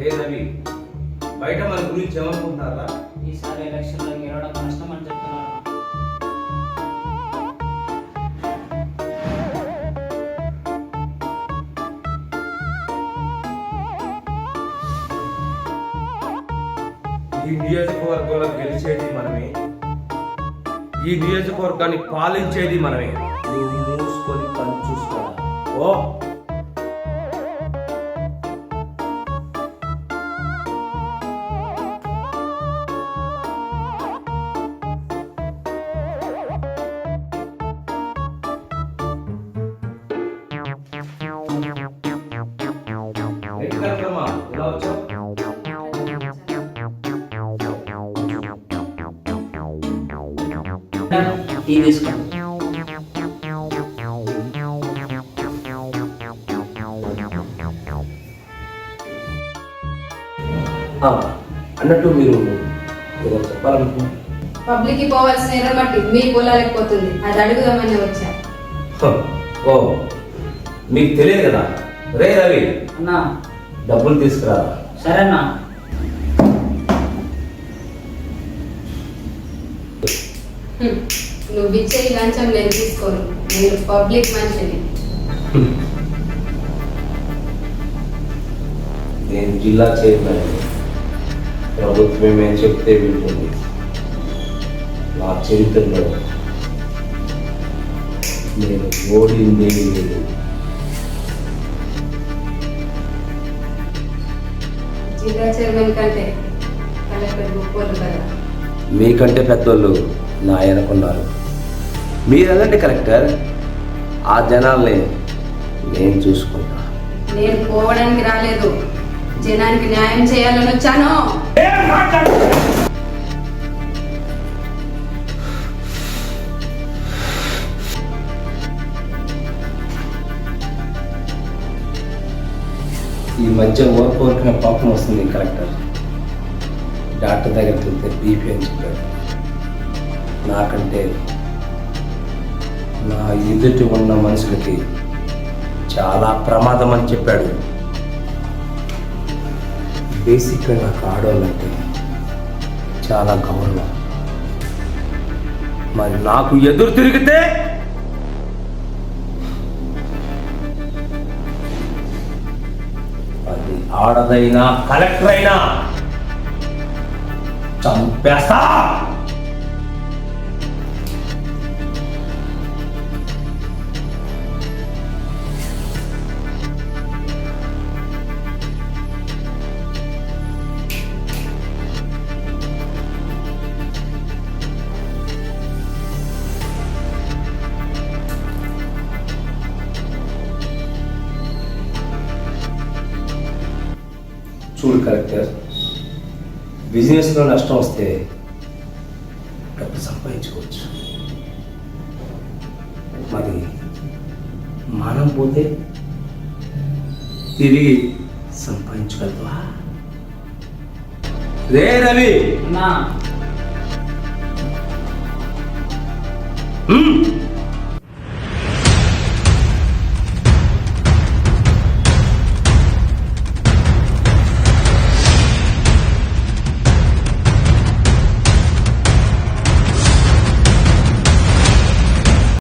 రే రవి, బయట మన గురించి ఏమనుకుంటున్నారా? ఈసారి ఎలక్షన్లో గెలవడం కష్టం అని చెప్తున్నారు. ఈ నియోజకవర్గంలో గెలిచేది మనమే, ఈ నియోజకవర్గాన్ని పాలించేది మనమే. నువ్వు మూసుకొని పని చూసుకోరా. ఓ ఎక్కడమ్మా ఇలా వచ్చావు? టీ తీసుకోండి. అన్నట్టు మీరు ఏదో చెప్పాలనుకున్నా? పబ్లిక్ కి పోవాల్సిన ఎర్ర మట్టి మీ పొలాలకపోతుంది, అది అడుగుదామని వచ్చా. ఓ మీకు తెలియదు కదా. రే రవి, అన్నా డబ్బులు తీసుకురా. సరేనా? నువ్వు ఇచ్చే ఈ లంచం నేను తీసుకోను, నేను పబ్లిక్ మనిషిని. నేను జిల్లా చైర్మన్, ప్రభుత్వం ఏం చెప్తే వింటుంది. నా చరిత్రలో నేను ఓడిందేమీ లేదు. జిల్లా చైర్మన్ కంటే కలెక్టర్ గొప్పలు కదా. మీకంటే పెద్దోళ్ళు నా వెనకున్నారు. మీరు వెళ్ళండి కలెక్టర్, ఆ జనాల్ని నేను చూసుకుంటా. నేను పోవడానికి రాలేదు, జనానికి న్యాయం చేయాలని వచ్చాను. ఈ మధ్య ఓర్పున పాపం వస్తుంది కలెక్టర్. డాక్టర్ దగ్గరికి వెళ్తే బీపీ అని చెప్పాడు. నాకంటే నా ఎదుటి ఉన్న మనుషులకి చాలా ప్రమాదం అని చెప్పాడు. బేసిక్గా నాకు ఆడవాళ్ళంటే చాలా గౌరవం. మరి నాకు ఎదురు తిరిగితే అది ఆడదైనా కలెక్టర్ అయినా చంపేస్తా. చూడు కలెక్టర్, బిజినెస్లో నష్టం వస్తే డబ్బు సంపాదించుకోవచ్చు. మరి మానం పోతే తిరిగి సంపాదించగలవా? రే రవి, అన్నా హ్మ్.